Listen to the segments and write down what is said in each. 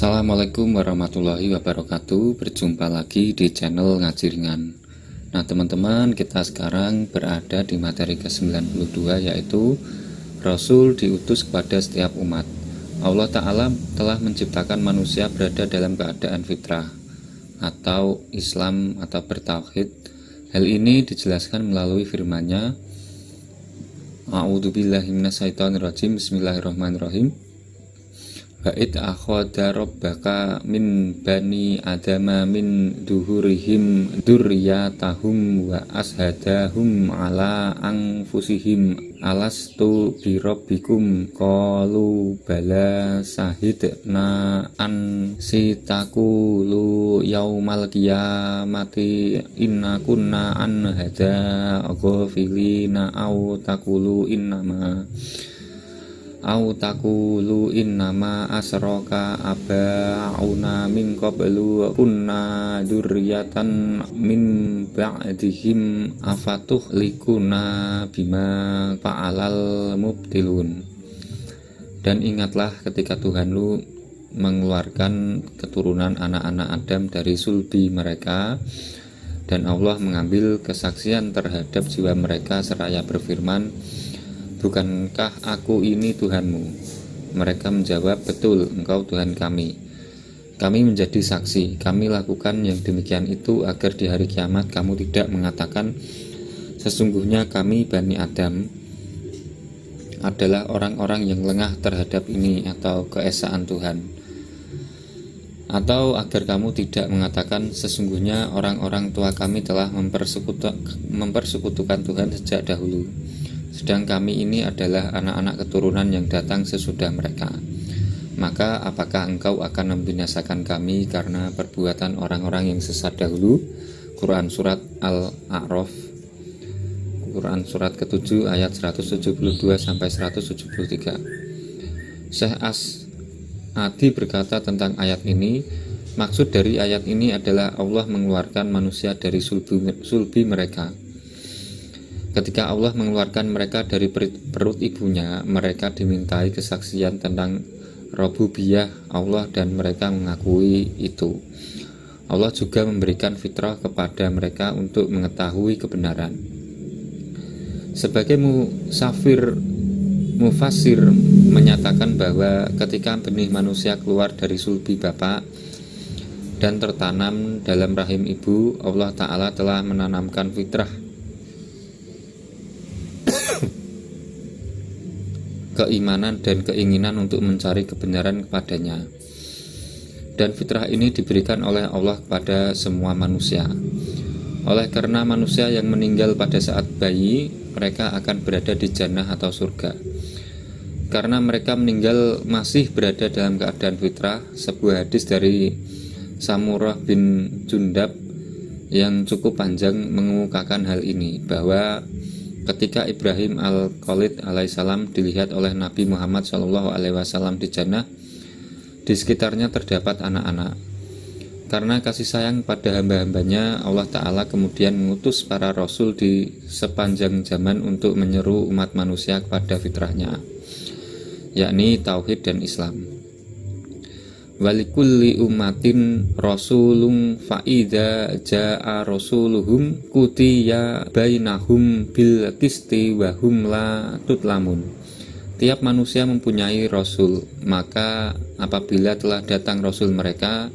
Assalamualaikum warahmatullahi wabarakatuh. Berjumpa lagi di channel Ngaji Ringan. Nah teman-teman, kita sekarang berada di materi ke-92, yaitu Rasul diutus kepada setiap umat. Allah Ta'ala telah menciptakan manusia berada dalam keadaan fitrah atau Islam atau bertauhid. Hal ini dijelaskan melalui firman-Nya, A'udzubillahi minasyaitonirrajim, Bismillahirrahmanirrahim. Ba'id akhada rabbaka min bani adama min duhurihim dzurriyyatahum wa ashadahum ala anfusihim alastu bi rabbikum qalu bala sahidna an sitakulu yaumal qiyamati inna kunna an hadza ghafilina au takulu innama asraka aba'una min qablu kunna dzurriyyatan min ba'dihim afatuhlikuna bima fa'alal mubtilun. Dan ingatlah ketika Tuhanmu mengeluarkan keturunan anak-anak Adam dari sulbi mereka, dan Allah mengambil kesaksian terhadap jiwa mereka seraya berfirman, bukankah aku ini Tuhanmu? Mereka menjawab, betul, engkau Tuhan kami. Kami menjadi saksi, kami lakukan yang demikian itu agar di hari kiamat kamu tidak mengatakan, sesungguhnya kami Bani Adam adalah orang-orang yang lengah terhadap ini atau keesaan Tuhan. Atau agar kamu tidak mengatakan, sesungguhnya orang-orang tua kami telah mempersekutukan Tuhan sejak dahulu, sedang kami ini adalah anak-anak keturunan yang datang sesudah mereka. Maka apakah engkau akan membinasakan kami karena perbuatan orang-orang yang sesat dahulu? Quran Surat Al-A'raf, Quran Surat ke-7 ayat 172-173. Syekh As-Adi berkata tentang ayat ini, maksud dari ayat ini adalah Allah mengeluarkan manusia dari sulbi mereka. Ketika Allah mengeluarkan mereka dari perut ibunya, mereka dimintai kesaksian tentang rububiyah Allah dan mereka mengakui itu. Allah juga memberikan fitrah kepada mereka untuk mengetahui kebenaran. Sebagai mufassir menyatakan bahwa ketika benih manusia keluar dari sulbi bapak dan tertanam dalam rahim ibu, Allah Ta'ala telah menanamkan fitrah keimanan dan keinginan untuk mencari kebenaran kepadanya. Dan fitrah ini diberikan oleh Allah kepada semua manusia. Oleh karena manusia yang meninggal pada saat bayi, mereka akan berada di jannah atau surga. Karena mereka meninggal masih berada dalam keadaan fitrah, sebuah hadis dari Samurah bin Jundab yang cukup panjang mengemukakan hal ini, bahwa ketika Ibrahim al-Khalid alaihissalam dilihat oleh Nabi Muhammad SAW di jannah, di sekitarnya terdapat anak-anak. Karena kasih sayang pada hamba-hambanya, Allah Ta'ala kemudian mengutus para rasul di sepanjang zaman untuk menyeru umat manusia kepada fitrahnya, yakni tauhid dan Islam. Walikulli ummatin rasulun fa'idha ja'a rasuluhum kutiya bainahum bil qisti wa hum la tutlamun. Tiap manusia mempunyai rasul, maka apabila telah datang rasul mereka,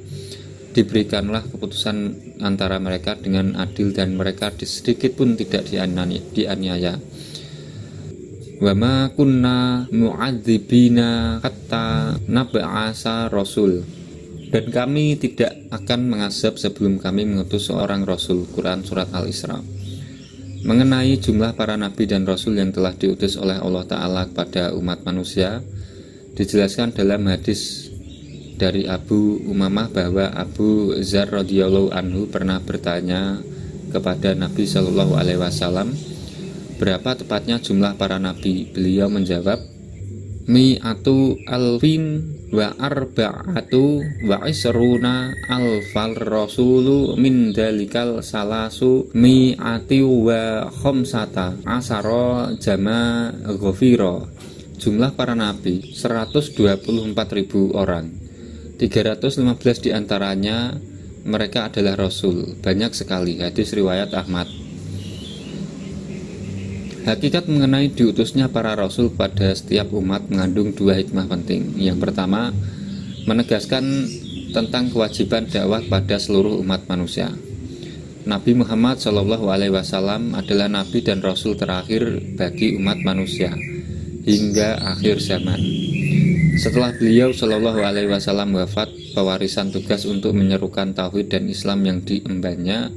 diberikanlah keputusan antara mereka dengan adil dan mereka sedikit pun tidak dianiaya. Wa ma kunna mu'adzibina hatta nab'asa rasul. Dan kami tidak akan mengazab sebelum kami mengutus seorang rasul. Quran Surat Al-Isra. Mengenai jumlah para nabi dan rasul yang telah diutus oleh Allah Ta'ala kepada umat manusia, dijelaskan dalam hadis dari Abu Umamah bahwa Abu Dzar radhiyallahu anhu pernah bertanya kepada Nabi Shallallahu alaihi wasallam, berapa tepatnya jumlah para nabi? Beliau menjawab, mi'atu alfin wa arba'atu wa isruna alfal rasulu min dalikal salasu mi'ati wa khomsata asara jama ghafira. Jumlah para nabi 124.000 orang. 315 diantaranya mereka adalah Rasul, banyak sekali. Hadis riwayat Ahmad. Hakikat mengenai diutusnya para Rasul pada setiap umat mengandung dua hikmah penting. Yang pertama, menegaskan tentang kewajiban dakwah pada seluruh umat manusia. Nabi Muhammad SAW adalah Nabi dan Rasul terakhir bagi umat manusia hingga akhir zaman. Setelah beliau SAW wafat, pewarisan tugas untuk menyerukan tauhid dan Islam yang diembannya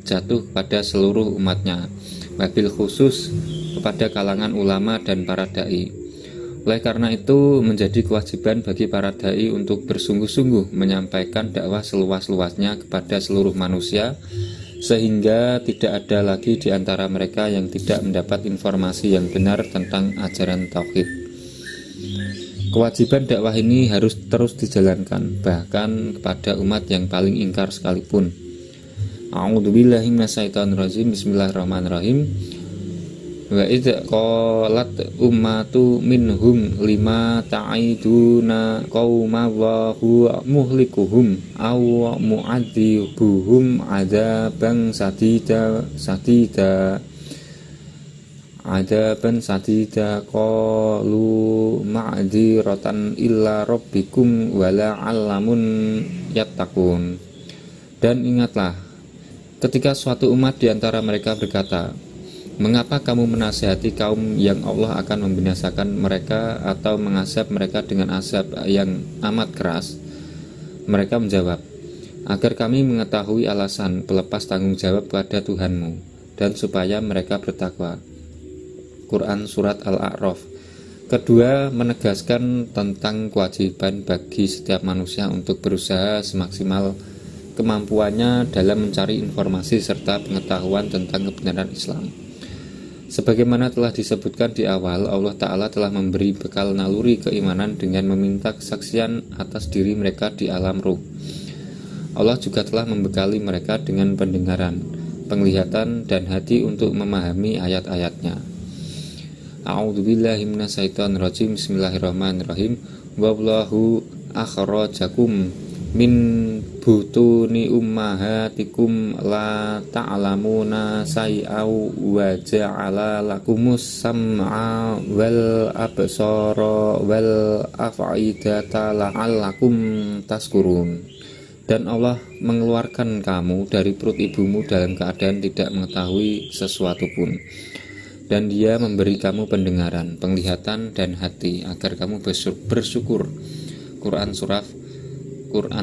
jatuh pada seluruh umatnya, wabil khusus kepada kalangan ulama dan para dai. Oleh karena itu, menjadi kewajiban bagi para dai untuk bersungguh-sungguh menyampaikan dakwah seluas-luasnya kepada seluruh manusia, sehingga tidak ada lagi di antara mereka yang tidak mendapat informasi yang benar tentang ajaran tauhid. Kewajiban dakwah ini harus terus dijalankan, bahkan kepada umat yang paling ingkar sekalipun. A'udzubillahi minasyaitonirrajim. Bismillahirrahmanirrahim. Wa idza qalat ummatu minhum lima ta'iduna qauma Allahu muhlikuhum aw mu'adzibuhum adaban sadida qalu ma'dziratan illa rabbikum wala 'allamun yattaqun. Dan ingatlah ketika suatu umat di antara mereka berkata, mengapa kamu menasihati kaum yang Allah akan membinasakan mereka atau mengasap mereka dengan asap yang amat keras? Mereka menjawab, agar kami mengetahui alasan pelepas tanggung jawab pada Tuhanmu dan supaya mereka bertakwa. Quran Surat Al-A'raf. Kedua, menegaskan tentang kewajiban bagi setiap manusia untuk berusaha semaksimal kemampuannya dalam mencari informasi serta pengetahuan tentang kebenaran Islam. Sebagaimana telah disebutkan di awal, Allah Ta'ala telah memberi bekal naluri keimanan dengan meminta kesaksian atas diri mereka di alam ruh. Allah juga telah membekali mereka dengan pendengaran, penglihatan, dan hati untuk memahami ayat-ayatnya. A'udzubillahi minasyaitonirrajim. Bismillahirrahmanirrahim. Wallahu akhrajakum min butuni ummahatikum la ta'lamuna say'au wa ja'ala lakumus sam'a wal absara wal af'idata la'allakum taskurun. Dan Allah mengeluarkan kamu dari perut ibumu dalam keadaan tidak mengetahui sesuatu pun, dan Dia memberi kamu pendengaran, penglihatan, dan hati agar kamu bersyukur. Quran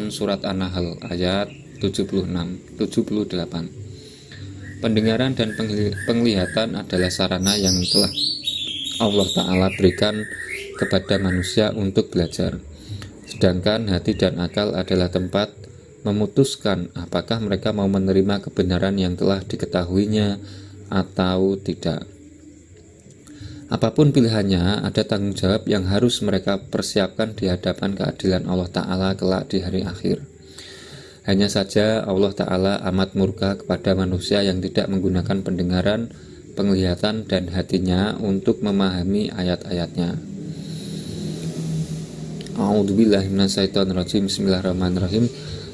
Surat An-Nahl ayat 76-78. Pendengaran dan penglihatan adalah sarana yang telah Allah Ta'ala berikan kepada manusia untuk belajar. Sedangkan hati dan akal adalah tempat memutuskan apakah mereka mau menerima kebenaran yang telah diketahuinya atau tidak. Apapun pilihannya, ada tanggung jawab yang harus mereka persiapkan di hadapan keadilan Allah Ta'ala kelak di hari akhir. Hanya saja Allah Ta'ala amat murka kepada manusia yang tidak menggunakan pendengaran, penglihatan, dan hatinya untuk memahami ayat-ayatnya. A'udzubillahi minasyaitonirrajim. Bismillahirrahmanirrahim.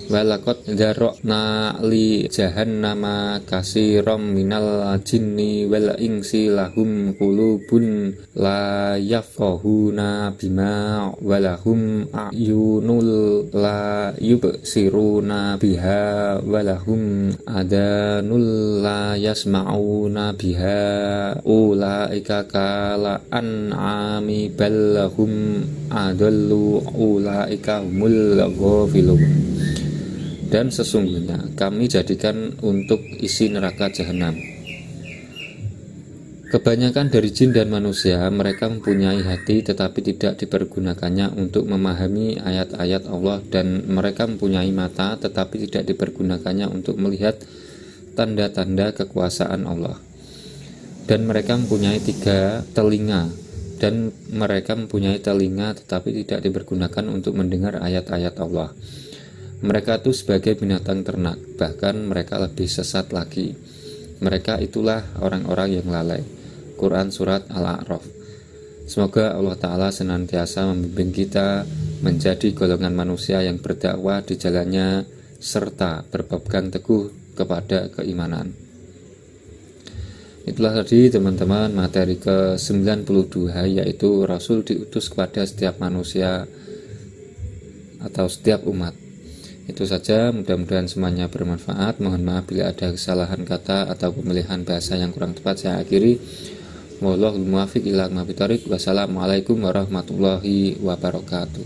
Walaqad dzarra'na li jahannama katsiran minal jinni wal insi lahum qulubun la yafqahuna bima walahum a'yunul la yubsiruna biha walahum adanul la yasma'una biha ulaika kala an'ami bal lahum adallu ulaika humul ghafilun. Dan sesungguhnya kami jadikan untuk isi neraka jahanam kebanyakan dari jin dan manusia. Mereka mempunyai hati tetapi tidak dipergunakannya untuk memahami ayat-ayat Allah, dan mereka mempunyai mata tetapi tidak dipergunakannya untuk melihat tanda-tanda kekuasaan Allah. Dan mereka mempunyai 3 telinga, dan mereka mempunyai telinga tetapi tidak dipergunakan untuk mendengar ayat-ayat Allah. Mereka itu sebagai binatang ternak, bahkan mereka lebih sesat lagi. Mereka itulah orang-orang yang lalai. Quran Surat Al-A'raf. Semoga Allah Ta'ala senantiasa membimbing kita menjadi golongan manusia yang berdakwah di jalannya serta berpegang teguh kepada keimanan. Itulah tadi teman-teman materi ke-92, yaitu Rasul diutus kepada setiap manusia atau setiap umat. Itu saja, mudah-mudahan semuanya bermanfaat. Mohon maaf bila ada kesalahan kata atau pemilihan bahasa yang kurang tepat. Saya akhiri. Wallahul muwaffiq ila aqwamit thoriq. Wassalamualaikum warahmatullahi wabarakatuh.